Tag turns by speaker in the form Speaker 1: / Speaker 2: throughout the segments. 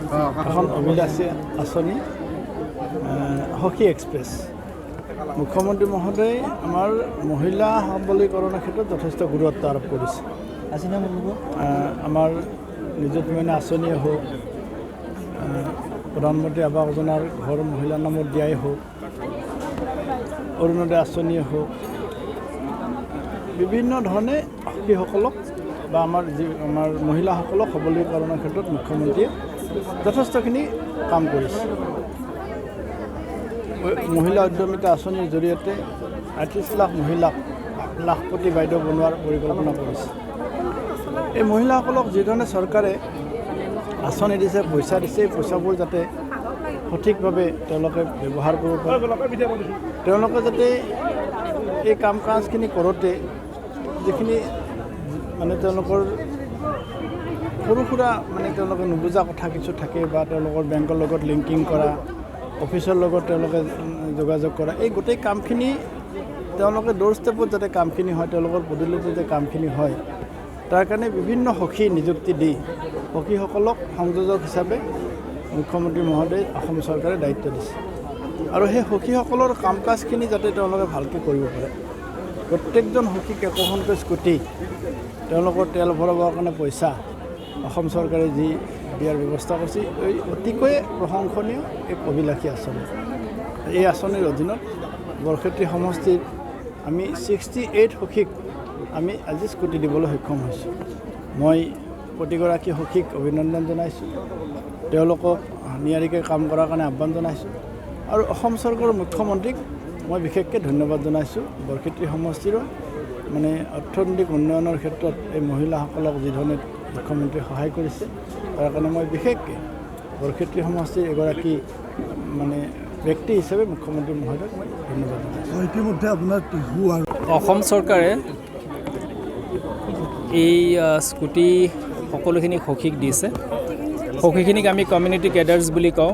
Speaker 1: এখন অভিলাষী আঁচনি সখী এক্সপ্ৰেছ মুখ্যমন্ত্ৰী মহোদয়ে আমাৰ মহিলা সবলীকৰণৰ ক্ষেত্ৰত যথেষ্ট গুৰুত্ব আৰোপ কৰিছে। আমাৰ নিযুত মইনা আঁচনিয়ে হওক, প্ৰধানমন্ত্ৰী আৱাস যোজনাৰ ঘৰ মহিলাৰ নামত দিয়াই হওক, অৰুণোদয় আঁচনিয়ে হওক, বিভিন্ন ধৰণে সখীসকলক বা আমাৰ মহিলাসকলক সবলীকৰণৰ ক্ষেত্ৰত মুখ্যমন্ত্ৰীয়ে যথেষ্টখিনি কাম কৰিছে। মহিলা উদ্যমিতা আঁচনিৰ জৰিয়তে ৩৮ লাখ মহিলাক লাখপতি বাইদেউ বনোৱাৰ পৰিকল্পনা কৰিছে। এই মহিলাসকলক যিধৰণে চৰকাৰে আঁচনি দিছে, পইচা দিছে, এই পইচাবোৰ যাতে সঠিকভাৱে তেওঁলোকে ব্যৱহাৰ কৰিব পাৰে, তেওঁলোকে যাতে এই কাম কাজখিনি কৰোঁতে যিখিনি তেওঁলোকৰ সৰু সুৰা তেওঁলোকে নুবুজা কথা কিছু থাকে বা তেওঁলোকৰ বেংকৰ লগত লিংকিং কৰা, অফিচৰ লগত তেওঁলোকে যোগাযোগ কৰা, এই গোটেই কামখিনি তেওঁলোকে ড'ৰ ষ্টেপত যাতে কামখিনি হয়, তেওঁলোকৰ পদূলিত যাতে কামখিনি হয়, তাৰ কাৰণে বিভিন্ন সখী নিযুক্তি দি সখীসকলক সংযোজক হিচাপে মুখ্যমন্ত্ৰী মহোদয়ে অসম চৰকাৰে দায়িত্ব দিছে। আৰু সেই সখীসকলৰ কাম কাজখিনি যাতে তেওঁলোকে ভালকৈ কৰিব পাৰে। প্ৰত্যেকজন সখীক একোখনকৈ স্কুটি, তেওঁলোকৰ তেল ভৰাবৰ কাৰণে পইচা অসম চৰকাৰে যি দিয়াৰ ব্যৱস্থা কৰিছে, এই অতিকৈ প্ৰশংসনীয় এক অভিলাষী আঁচনি। এই আঁচনিৰ অধীনত বৰক্ষেত্ৰী সমষ্টিৰ আমি 68 সখীক আমি আজি স্কুটি দিবলৈ সক্ষম হৈছোঁ। মই প্ৰতিগৰাকী সখীক অভিনন্দন জনাইছোঁ, তেওঁলোকক নিয়াৰিকৈ কাম কৰাৰ কাৰণে আহ্বান জনাইছোঁ। আৰু অসম চৰকাৰৰ মুখ্যমন্ত্ৰীক মই বিশেষকৈ ধন্যবাদ জনাইছোঁ। বৰক্ষেত্ৰী সমষ্টিৰো অৰ্থনৈতিক উন্নয়নৰ ক্ষেত্ৰত এই মহিলাসকলক যিধৰণে মুখ্যমন্ত্ৰীয়ে সহায় কৰিছে, তাৰ কাৰণে মই বিশেষকৈ বৰক্ষেত্ৰী সমষ্টিৰ এগৰাকী ব্যক্তি হিচাপে মুখ্যমন্ত্ৰী মহোদয়ক মই ধন্যবাদ জনাইছোঁ।
Speaker 2: ইতিমধ্যে আপোনাৰ টিহু আৰু
Speaker 3: অসম চৰকাৰে এই স্কুটি সকলোখিনি সখীক দিছে। সখীখিনিক আমি কমিউনিটি কেডাৰ্ছ বুলি কওঁ,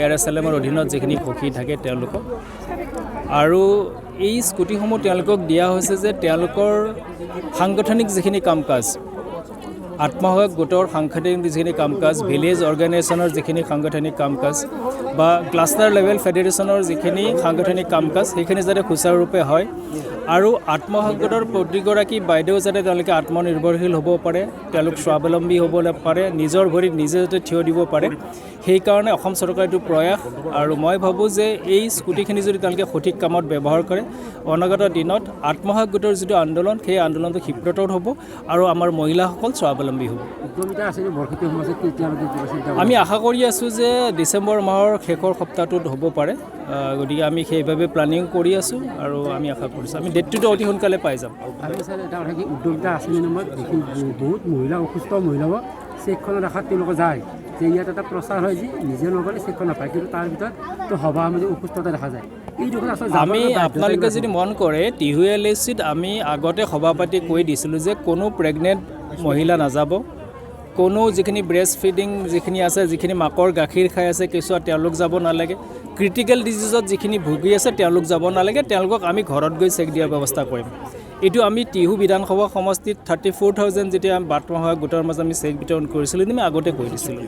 Speaker 3: ARSLMৰ অধীনত যিখিনি সখী থাকে তেওঁলোকক। আৰু এই স্কুটিসমূহ তেওঁলোকক দিয়া হৈছে যে তেওঁলোকৰ সাংগঠনিক যিখিনি কাম কাজ, আত্মসহায়ক গোটৰ সাংগঠনিক যিখিনি কাম কাজ, ভিলেজ অৰ্গেনাইজেশ্যনৰ যিখিনি সাংগঠনিক কাম কাজ বা ক্লাষ্টাৰ লেভেল ফেডাৰেশ্যনৰ যিখিনি সাংগঠনিক কাম কাজ, সেইখিনি যাতে সুচাৰুৰূপে হয়। আৰু আত্মসহায়ক গোটৰ প্ৰতিগৰাকী বাইদেউ যাতে তেওঁলোকে আত্মনিৰ্ভৰশীল হ'ব পাৰে, তেওঁলোক স্বাৱলম্বী হ'ব পাৰে, নিজৰ ভৰিত নিজে যাতে থিয় দিব পাৰে, সেইকাৰণে অসম চৰকাৰৰ এইটো প্ৰয়াস। আৰু মই ভাবোঁ যে এই স্কুটিখিনি যদি তেওঁলোকে সঠিক কামত ব্যৱহাৰ কৰে, অনাগত দিনত আত্মসহায়ক গোটৰ যিটো আন্দোলন, সেই আন্দোলনটো ক্ষিপ্ৰতৰ হ'ব আৰু আমাৰ মহিলাসকল স্বাৱলম্বী হ'ব। আমি আশা কৰি আছোঁ যে ডিচেম্বৰ মাহৰ শেষৰ সপ্তাহটোত হ'ব পাৰে। গতিকে আমি সেইভাৱে প্লেনিং কৰি আছোঁ আৰু আমি আশা কৰিছোঁ আমি ডেটটোতো অতি সোনকালে পাই যাম।
Speaker 4: উদ্যোগিতা আঁচনি নামত বহুত মহিলা অসুস্থ মহিলাও চেকখনত ৰাখাত তেওঁলোকে যায় যে ইয়াত এটা প্ৰচাৰ হয় যে নিজে নগ'লে চেকখন নাপায়, কিন্তু তাৰ ভিতৰত সভা সমিতি অসুস্থতা দেখা যায়।
Speaker 3: আমি আপোনালোকে যদি মন কৰে, টিহু LICত আমি আগতে সভা পাতি কৈ দিছিলোঁ যে কোনো প্ৰেগনেণ্ট মহিলা নাযাব, কোনো যিখিনি ব্ৰেষ্ট ফিডিং যিখিনি আছে, যিখিনি মাকৰ গাখীৰ খাই আছে কেঁচুৱা, তেওঁলোক যাব নালাগে। ক্ৰিটিকেল ডিজিজত যিখিনি ভুগি আছে তেওঁলোক যাব নালাগে, তেওঁলোকক আমি ঘৰত গৈ চেক দিয়াৰ ব্যৱস্থা কৰিম। এইটো আমি টিহু বিধানসভা সমষ্টিত 34,000 যেতিয়া আত্মসহায়ক গোটৰ মাজত আমি চেক বিতৰণ কৰিছিলোঁ, আমি আগতে কৈ দিছিলোঁ।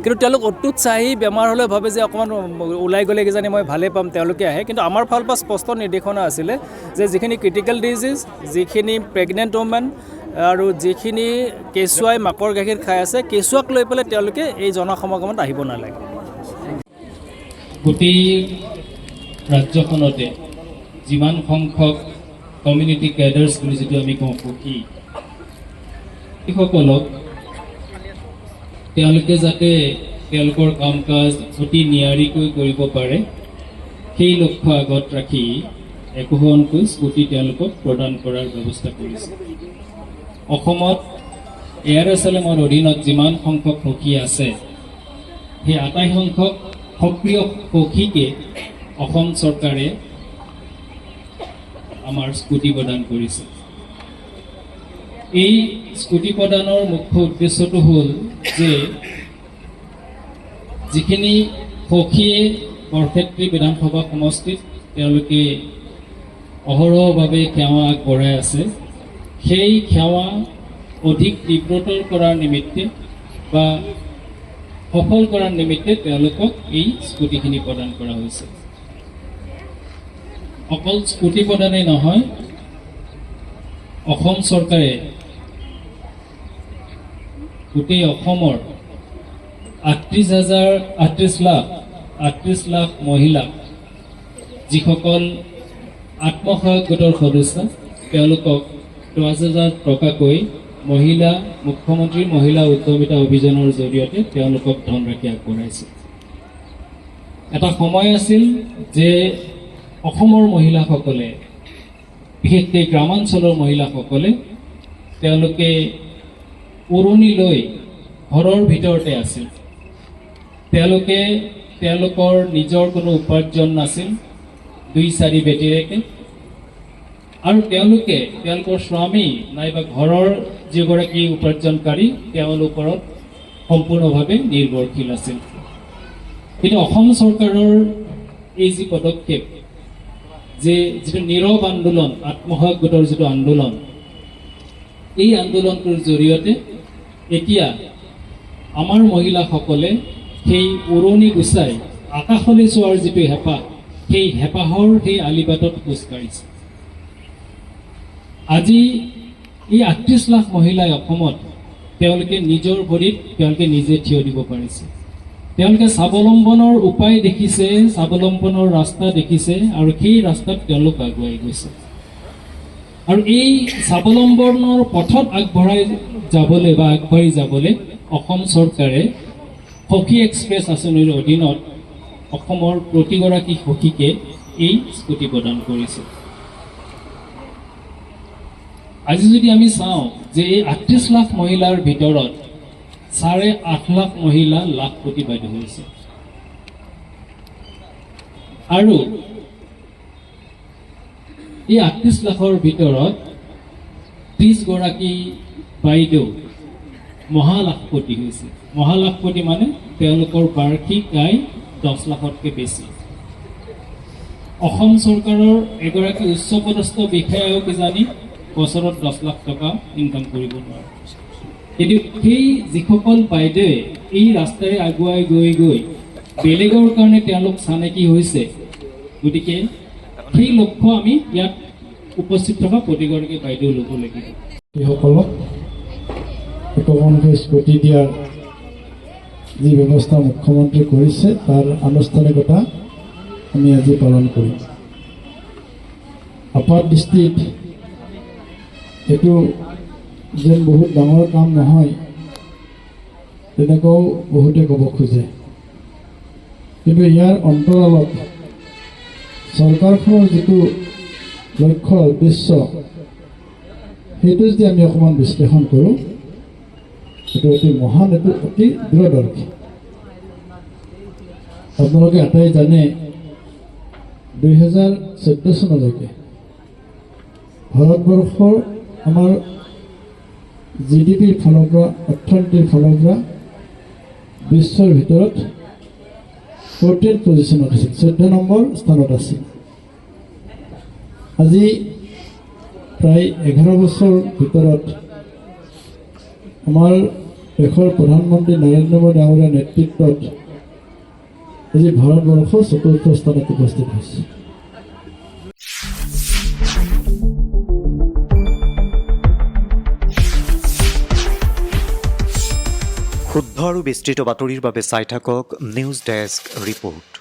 Speaker 3: কিন্তু তেওঁলোক অত্যুৎসাহী, বেমাৰ হ'লে ভাবে যে অকণমান ওলাই গ'লে কিজানি মই ভালেই পাম, তেওঁলোকে আহে। কিন্তু আমাৰ ফালৰ পৰা স্পষ্ট নিৰ্দেশনা আছিলে যে যিখিনি ক্ৰিটিকেল ডিজিজ, যিখিনি প্ৰেগনেণ্ট ওমেন আৰু যিখিনি কেঁচুৱাই মাকৰ গাখীৰ খাই আছে, কেঁচুৱাক লৈ পেলাই তেওঁলোকে এই জনসমাগমত আহিব নালাগে।
Speaker 5: গোটেই ৰাজ্যখনতে যিমান সংখ্যক কমিউনিটি কেডাৰ্ছ বুলি যিটো আমি কওঁ সখী, সেইসকলক তেওঁলোকে যাতে তেওঁলোকৰ কাম কাজ অতি নিয়াৰিকৈ কৰিব পাৰে, সেই লক্ষ্য আগত ৰাখি একোখনকৈ স্কুটি তেওঁলোকক প্ৰদান কৰাৰ ব্যৱস্থা কৰিছে। অসমত ARSLMৰ অধীনত যিমান সংখ্যক সখী আছে, সেই আটাইসংখ্যক সক্ৰিয় সখীকে অসম চৰকাৰে আমাৰ স্কুটি প্ৰদান কৰিছে। এই স্কুটি প্ৰদানৰ মুখ্য উদ্দেশ্যটো হ'ল যে যিখিনি সখীয়ে বৰক্ষেত্ৰী বিধানসভা সমষ্টিত তেওঁলোকে অহৰহভাৱে সেৱা আগবঢ়াই আছে, সেই সেৱা অধিক তীব্ৰতৰ কৰাৰ নিমিত্তে বা সফল কৰাৰ নিমিত্তে তেওঁলোকক এই স্কুটিখিনি প্ৰদান কৰা হৈছে। অকল স্কুটি প্ৰদানেই নহয়, অসম চৰকাৰে গোটেই অসমৰ 38 লাখ মহিলাক, যিসকল আত্মসহায়ক গোটৰ সদস্য, তেওঁলোকক 10,000 টকাকৈ মুখ্যমন্ত্ৰী মহিলা উদ্যমিতা অভিযানৰ জৰিয়তে তেওঁলোকক ধনৰাশি আগবঢ়াইছে। এটা সময় আছিল যে অসমৰ মহিলাসকলে, বিশেষকৈ গ্ৰামাঞ্চলৰ মহিলাসকলে, তেওঁলোকে উৰণি লৈ ঘৰৰ ভিতৰতে আছিল। তেওঁলোকৰ নিজৰ কোনো উপাৰ্জন নাছিল 2-4 বেটিৰেকে, আৰু তেওঁলোকৰ স্বামী নাইবা ঘৰৰ যিগৰাকী উপাৰ্জনকাৰী তেওঁৰ ওপৰত সম্পূৰ্ণভাৱে নিৰ্ভৰশীল আছিল। কিন্তু অসম চৰকাৰৰ এই যি পদক্ষেপ, যে যিটো নীৰৱ আন্দোলন, আত্মসহায়ক গোটৰ যিটো আন্দোলন, এই আন্দোলনটোৰ জৰিয়তে এতিয়া আমাৰ মহিলাসকলে সেই উৰণি গুচাই আকাশলৈ চোৱাৰ যিটো হেঁপাহ, সেই হেঁপাহৰ সেই আলিবাটত খোজ কাঢ়িছে। আজি এই 38 লাখ মহিলাই অসমত তেওঁলোকে নিজৰ ভৰিত তেওঁলোকে নিজে থিয় দিব পাৰিছে। তেওঁলোকে স্বাৱলম্বনৰ উপায় দেখিছে, স্বাৱলম্বনৰ ৰাস্তা দেখিছে, আৰু সেই ৰাস্তাত তেওঁলোক আগুৱাই গৈছে। আৰু এই স্বাৱলম্বনৰ পথত আগবাঢ়ি যাবলৈ অসম চৰকাৰে সখী এক্সপ্ৰেছ আঁচনিৰ অধীনত অসমৰ প্ৰতিগৰাকী সখীকে এই স্কুটি প্ৰদান কৰিছে। আজি যদি আমি চাওঁ যে এই 38 লাখ মহিলাৰ ভিতৰত 8.5 লাখ মহিলা লাখপতি বাইদেউ হৈছে, আৰু এই 38 লাখৰ ভিতৰত 30 গৰাকী বাইদেউ মহালাখপতি হৈছে। মহালাখপতি মানে তেওঁলোকৰ বাৰ্ষিক আয় 10 লাখতকৈ বেছি। অসম চৰকাৰৰ এগৰাকী উচ্চপদস্থ বিষয়াও কিজানি বছৰত 10 লাখ টকা ইনকাম কৰিব নোৱাৰে। কিন্তু সেই যিসকল বাইদেৱে এই ৰাস্তাৰে আগুৱাই গৈ বেলেগৰ কাৰণে তেওঁলোক চানেকি হৈছে, গতিকে সেই লক্ষ্য আমি ইয়াত উপস্থিত থকা প্ৰতিগৰাকী বাইদেউ ল'ব লাগিব।
Speaker 1: এইসকলক একমনকৈ স্কুটি দিয়াৰ যি ব্যৱস্থা মুখ্যমন্ত্ৰী কৰিছে, তাৰ আনুষ্ঠানিকতা আমি আজি পালন কৰিম। আপাৰ দৃষ্টিত এইটো যেন বহুত ডাঙৰ কাম নহয় তেনেকুৱাও বহুতে ক'ব খোজে, কিন্তু ইয়াৰ অন্তৰালত চৰকাৰখনৰ যিটো লক্ষ্য উদ্দেশ্য, সেইটো যদি আমি অকণমান বিশ্লেষণ কৰোঁ, এইটো অতি মহান, এইটো অতি দূৰদৰ্শী। আপোনালোকে এটাই জানে, 2014 চনলৈকে ভাৰতবৰ্ষৰ আমাৰ GDPৰ ফালৰ পৰা, অৰ্থনীতিৰ ফালৰ পৰা বিশ্বৰ ভিতৰত 14th পজিশ্যনত আছিল, 14 নম্বৰ স্থানত আছিল। আজি প্ৰায় 11 বছৰ ভিতৰত আমাৰ দেশৰ প্ৰধানমন্ত্ৰী নৰেন্দ্ৰ মোদী ডাঙৰীয়াৰ নেতৃত্বত আজি ভাৰতবৰ্ষ 4ৰ্থ স্থানত উপস্থিত হৈছে।
Speaker 6: শুদ্ধ আৰু বিস্তৃত বাতৰিৰ বাবে চাই থাকক নিউজ ডেস্ক ৰিপোৰ্ট।